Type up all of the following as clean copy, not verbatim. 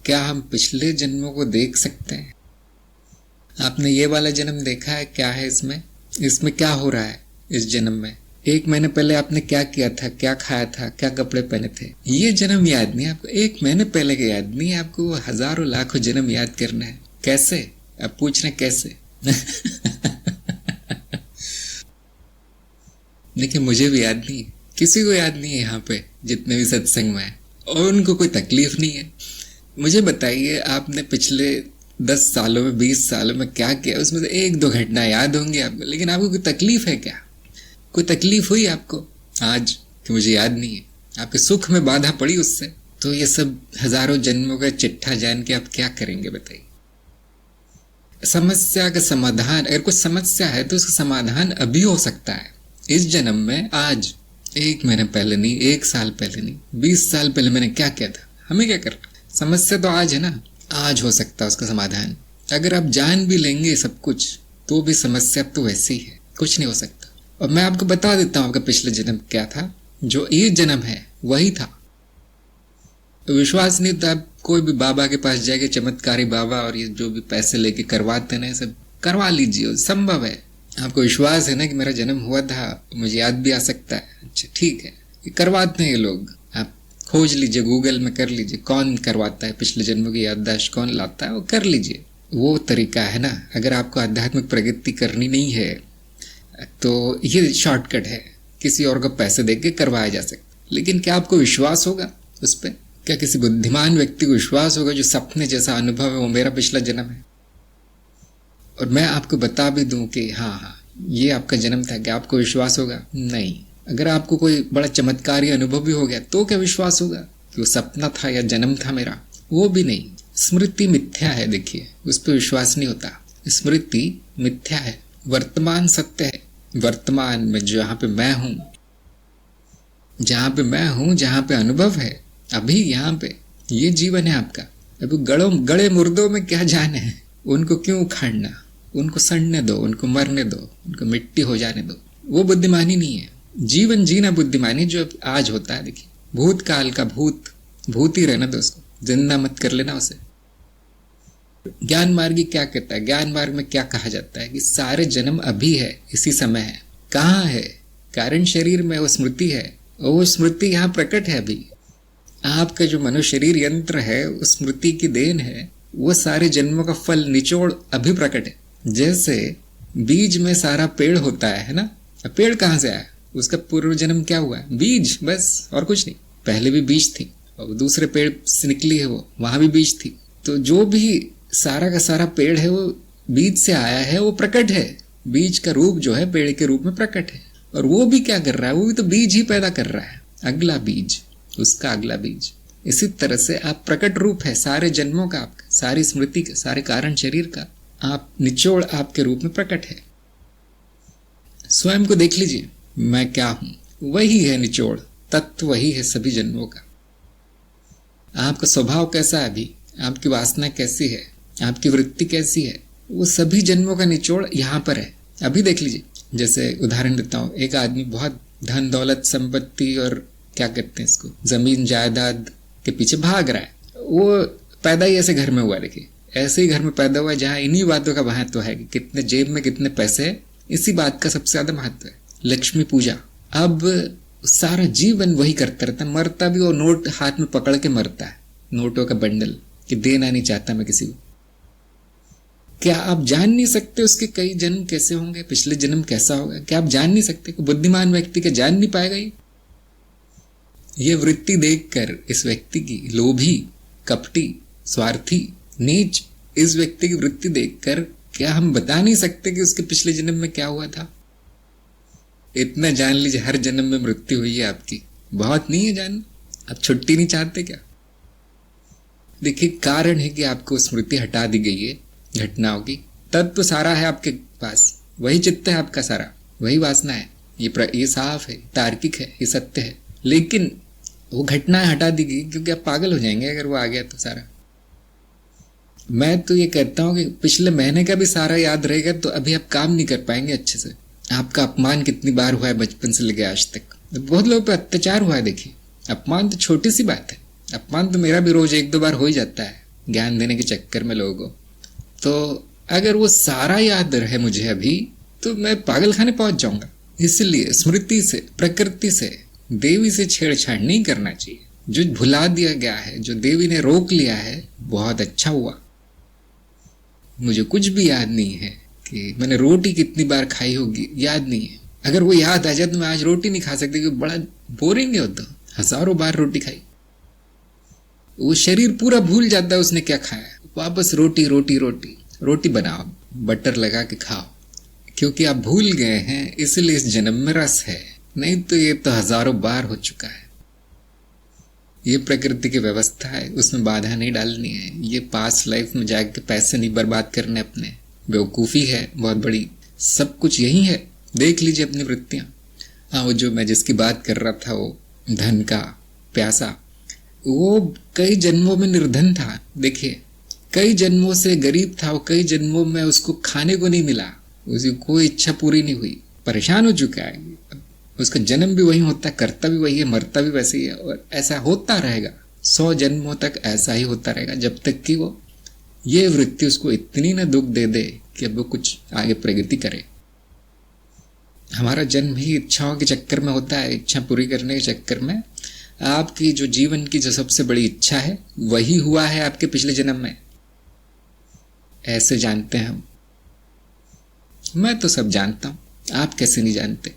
क्या हम पिछले जन्मों को देख सकते हैं? आपने ये वाला जन्म देखा है? क्या है इसमें? इसमें क्या हो रहा है इस जन्म में? 1 महीने पहले आपने क्या किया था, क्या खाया था, क्या कपड़े पहने थे? ये जन्म याद नहीं आपको, 1 महीने पहले का याद नहीं, आपको हजारों लाखों जन्म याद करना है। कैसे? आप पूछ रहे हैं कैसे? देखिए, मुझे भी याद नहीं है, किसी को याद नहीं है यहाँ पे जितने भी सत्संग में है, और उनको कोई तकलीफ नहीं है। मुझे बताइए, आपने पिछले 10 सालों में, 20 सालों में क्या किया? उसमें से 1-2 घटना याद होंगी आपको, लेकिन आपको कोई तकलीफ है क्या? कोई तकलीफ हुई आपको आज कि मुझे याद नहीं है? आपके सुख में बाधा पड़ी उससे? तो ये सब हजारों जन्मों का चिट्ठा जान के आप क्या करेंगे बताइए? समस्या का समाधान, अगर कुछ समस्या है तो उसका समाधान अभी हो सकता है, इस जन्म में, आज। 1 महीने पहले नहीं, 1 साल पहले नहीं, 20 साल पहले मैंने क्या किया था? हमें क्या करना? समस्या तो आज है ना, आज हो सकता है उसका समाधान। अगर आप जान भी लेंगे सब कुछ तो भी समस्या तो वैसी है, कुछ नहीं हो सकता। और मैं आपको बता देता हूं आपका पिछले जन्म क्या था, जो ये जन्म है वही था। तो विश्वास नहीं तो आप कोई भी बाबा के पास जाके, चमत्कारी बाबा, और ये जो भी पैसे लेके करवाते ना, सब करवा लीजिए, संभव है। आपको विश्वास है ना कि मेरा जन्म हुआ था, मुझे याद भी आ सकता है, अच्छा ठीक है, ये करवाते हैं ये लोग। आप खोज लीजिए, गूगल में कर लीजिए कौन करवाता है पिछले जन्मों की याददाश्त, कौन लाता है, वो कर लीजिए। वो तरीका है ना। अगर आपको आध्यात्मिक प्रगति करनी नहीं है तो ये शॉर्टकट है, किसी और को पैसे देके करवाया जा सकता। लेकिन क्या आपको विश्वास होगा उस पर? क्या किसी बुद्धिमान व्यक्ति को विश्वास होगा जो सपने जैसा अनुभव है वो मेरा पिछला जन्म है? और मैं आपको बता भी दूं कि हाँ ये आपका जन्म था, क्या आपको विश्वास होगा? नहीं। अगर आपको कोई बड़ा चमत्कारी अनुभव भी हो गया तो क्या विश्वास होगा कि वो सपना था या जन्म था मेरा? वो भी नहीं। स्मृति मिथ्या है, देखिए, उस पर विश्वास नहीं होता। स्मृति मिथ्या है, वर्तमान सत्य है। वर्तमान में जहाँ पे मैं हूं, जहाँ पे अनुभव है, अभी यहाँ पे ये जीवन है आपका। अभी गड़े मुर्दों में क्या जाने है? उनको क्यों उखाड़ना? उनको सड़ने दो, उनको मरने दो, उनको मिट्टी हो जाने दो। वो बुद्धिमानी नहीं है। जीवन जीना बुद्धिमानी जो आज होता है। देखिए, भूतकाल का भूत ही रहना दो, उसको जिंदा मत कर लेना उसे। ज्ञान मार्गी क्या कहता है? ज्ञान मार्ग में क्या कहा जाता है कि सारे जन्म अभी है, इसी समय है। कहाँ है? कारण शरीर में वो स्मृति है, वो स्मृति यहाँ प्रकट है अभी। आपका जो मनुष्य शरीर यंत्र है, उस स्मृति की देन है। वो सारे जन्मों का फल निचोड़ अभी प्रकट है। जैसे बीज में सारा पेड़ होता है ना? पेड़ कहाँ से आया? उसका पूर्व जन्म क्या हुआ? बीज, बस, और कुछ नहीं। पहले भी बीज थी और दूसरे पेड़ से निकली है, वो वहां भी बीज थी। तो जो भी सारा का सारा पेड़ है वो बीज से आया है, वो प्रकट है। बीज का रूप जो है पेड़ के रूप में प्रकट है। और वो भी क्या कर रहा है? वो भी तो बीज ही पैदा कर रहा है, अगला बीज, उसका अगला बीज। इसी तरह से आप प्रकट रूप है सारे जन्मों का, आपका सारी स्मृति का, सारे कारण शरीर का आप निचोड़ आपके रूप में प्रकट है। स्वयं को देख लीजिए, मैं क्या हूं? वही है निचोड़, तत्व वही है सभी जन्मों का। आपका स्वभाव कैसा है अभी, आपकी वासना कैसी है, आपकी वृत्ति कैसी है, वो सभी जन्मों का निचोड़ यहाँ पर है। अभी देख लीजिए। जैसे उदाहरण देता हूँ, एक आदमी बहुत धन दौलत संपत्ति और क्या कहते हैं इसको, जमीन जायदाद के पीछे भाग रहा है। वो पैदा ही ऐसे घर में हुआ, देखिए, ऐसे ही घर में पैदा हुआ जहाँ इन्हीं बातों का महत्व है कि कितने जेब में कितने पैसे है, इसी बात का सबसे ज्यादा महत्व है। लक्ष्मी पूजा। अब सारा जीवन वही करता रहता है, मरता भी वो नोट हाथ में पकड़ के मरता है, नोटों का बंडल, कि देना नहीं चाहता मैं किसी को। क्या आप जान नहीं सकते उसके कई जन्म कैसे होंगे, पिछले जन्म कैसा होगा? क्या आप जान नहीं सकते? कोई बुद्धिमान व्यक्ति क्या जान नहीं पाएगा? ये वृत्ति देखकर इस व्यक्ति की, लोभी, कपटी, स्वार्थी, नीच, इस व्यक्ति की वृत्ति देखकर क्या हम बता नहीं सकते कि उसके पिछले जन्म में क्या हुआ था? इतना जान लीजिए, हर जन्म में मृत्यु हुई है आपकी। बहुत नहीं है जानना? आप छुट्टी नहीं चाहते क्या? देखिए, कारण है कि आपको स्मृति हटा दी गई है घटनाओं की। तत्व तो सारा है आपके पास, वही चित्त है आपका सारा, वही वासना है। ये साफ है, तार्किक है, ये सत्य है। लेकिन वो घटनाएं हटा दी गई क्योंकि आप पागल हो जाएंगे अगर वो आ गया तो सारा। मैं तो ये कहता हूँ कि पिछले महीने का भी सारा याद रहेगा तो अभी आप काम नहीं कर पाएंगे अच्छे से। आपका अपमान कितनी बार हुआ है बचपन से लेकर आज तक? बहुत लोगों पे अत्याचार हुआ है। देखिए, अपमान तो छोटी सी बात है। अपमान तो मेरा भी रोज 1-2 बार हो ही जाता है, ज्ञान देने के चक्कर में लोगों को। तो अगर वो सारा याद रहे मुझे अभी, तो मैं पागलखाने पहुंच जाऊंगा। इसलिए स्मृति से, प्रकृति से, देवी से छेड़छाड़ नहीं करना चाहिए। जो भुला दिया गया है, जो देवी ने रोक लिया है, बहुत अच्छा हुआ। मुझे कुछ भी याद नहीं है कि मैंने रोटी कितनी बार खाई होगी, याद नहीं है। अगर वो याद आ जाए तो मैं आज रोटी नहीं खा सकती, क्योंकि बड़ा बोरिंग होता, हजारों बार रोटी खाई। वो शरीर पूरा भूल जाता है उसने क्या खाया। वापस रोटी रोटी रोटी रोटी बनाओ, बटर लगा के खाओ, क्योंकि आप भूल गए हैं, इसलिए इस जन्म में रस है। नहीं तो ये तो हजारों बार हो चुका है। ये प्रकृति की व्यवस्था है, उसमें बाधा नहीं डालनी है। ये पास्ट लाइफ में जाके पैसे नहीं बर्बाद करने अपने, बेवकूफ़ी है बहुत बड़ी। सब कुछ यही है, देख लीजिए अपनी वृत्तियाँ। हाँ, वो जो मैं जिसकी बात कर रहा था, वो धन का प्यासा, वो कई जन्मों में निर्धन था। देखिए, कई जन्मों से गरीब था वो, कई जन्मों में उसको खाने को नहीं मिला, उसकी कोई इच्छा पूरी नहीं हुई, परेशान हो चुका है। उसका जन्म भी वही होता है, करता भी वही है, मरता भी वैसे ही है, और ऐसा होता रहेगा 100 जन्मों तक, ऐसा ही होता रहेगा, जब तक कि वो ये वृत्ति उसको इतनी न दुख दे दे कि अब वो कुछ आगे प्रगति करे। हमारा जन्म ही इच्छाओं के चक्कर में होता है, इच्छा पूरी करने के चक्कर में। आपकी जो जीवन की जो सबसे बड़ी इच्छा है, वही हुआ है आपके पिछले जन्म में। ऐसे जानते हैं हम। मैं तो सब जानता हूं, आप कैसे नहीं जानते।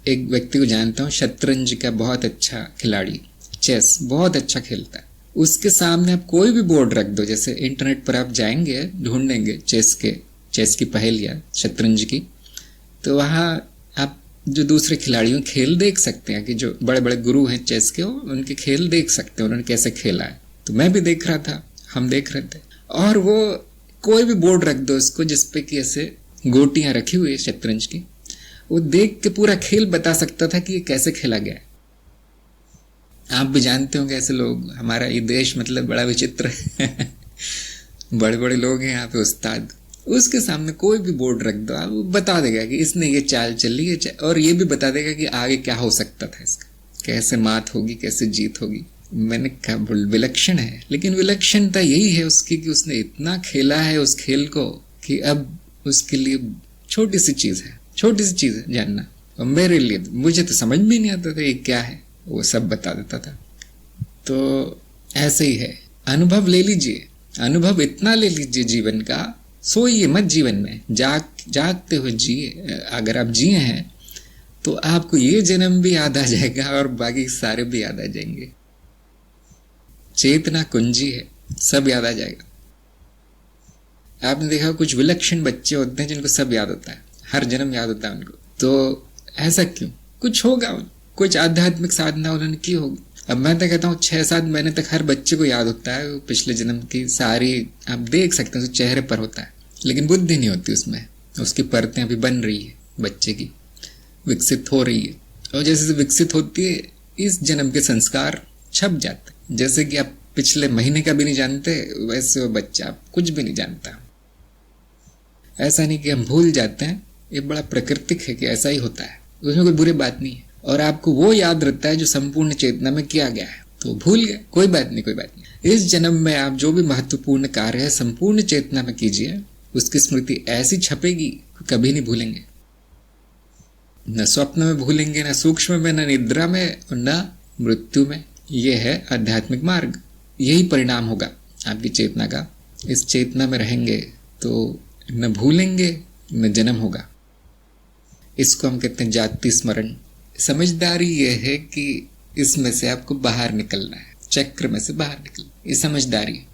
एक व्यक्ति को जानता हूं, शतरंज का बहुत अच्छा खिलाड़ी, चेस बहुत अच्छा खेलता है। उसके सामने आप कोई भी बोर्ड रख दो, जैसे इंटरनेट पर आप जाएंगे, ढूंढेंगे चेस की पहेलियां, शतरंज की, तो वहाँ आप जो दूसरे खिलाड़ियों खेल देख सकते हैं, कि जो बड़े बड़े गुरु हैं चेस के, उनके खेल देख सकते हैं, उन्होंने कैसे खेला है। तो मैं भी देख रहा था, हम देख रहे थे। और वो कोई भी बोर्ड रख दो उसको, जिसपे कि ऐसे गोटियां रखी हुई है शतरंज की, वो देख के पूरा खेल बता सकता था कि ये कैसे खेला गया है। आप भी जानते होंगे ऐसे लोग। हमारा ये देश मतलब बड़ा विचित्र है। बड़े बड़े लोग हैं यहाँ पे, उस्ताद। उसके सामने कोई भी बोर्ड रख दो, आप वो बता देगा कि इसने ये चाल चली है, और ये भी बता देगा कि आगे क्या हो सकता था इसका, कैसे मात होगी, कैसे जीत होगी। मैंने कहा विलक्षण है, लेकिन विलक्षणता यही है उसकी कि उसने इतना खेला है उस खेल को कि अब उसके लिए छोटी सी चीज है जानना। और मेरे लिए मुझे तो समझ भी नहीं आता था ये क्या है, वो सब बता देता था। तो ऐसे ही है, अनुभव ले लीजिए, अनुभव इतना ले लीजिए जीवन का। सोइए मत जीवन में, जागते हुए जिए। अगर आप जिए हैं तो आपको ये जन्म भी याद आ जाएगा और बाकी सारे भी याद आ जाएंगे। चेतना कुंजी है, सब याद आ जाएगा। आपने देखा कुछ विलक्षण बच्चे होते हैं जिनको सब याद होता है, हर जन्म याद होता है उनको। तो ऐसा क्यों? कुछ होगा, कुछ आध्यात्मिक साधना उन्होंने की होगी। अब मैं तो कहता हूँ 6-7 महीने तक हर बच्चे को याद होता है, पिछले जन्म की सारी आप देख सकते हैं, चेहरे पर होता है, लेकिन बुद्धि नहीं होती उसमें। उसकी परतें अभी बन रही है, बच्चे की विकसित हो रही है, और जैसे विकसित होती है इस जन्म के संस्कार छप जाते हैं। जैसे कि आप पिछले महीने का भी नहीं जानते, वैसे वो बच्चा कुछ भी नहीं जानता। ऐसा नहीं कि हम भूल जाते हैं, ये बड़ा प्राकृतिक है कि ऐसा ही होता है, उसमें कोई बुरी बात नहीं है। और आपको वो याद रहता है जो संपूर्ण चेतना में किया गया है, तो भूल गए, कोई बात नहीं। इस जन्म में आप जो भी महत्वपूर्ण कार्य है संपूर्ण चेतना में कीजिए, उसकी स्मृति ऐसी छपेगी कभी नहीं भूलेंगे। न स्वप्न में भूलेंगे, न सूक्ष्म में, न निद्रा में, और न मृत्यु में। ये है आध्यात्मिक मार्ग, यही परिणाम होगा आपकी चेतना का। इस चेतना में रहेंगे तो न भूलेंगे न जन्म होगा। इसको हम कहते हैं जाति स्मरण। समझदारी ये है कि इसमें से आपको बाहर निकलना है, चक्र में से बाहर निकलना, ये समझदारी है।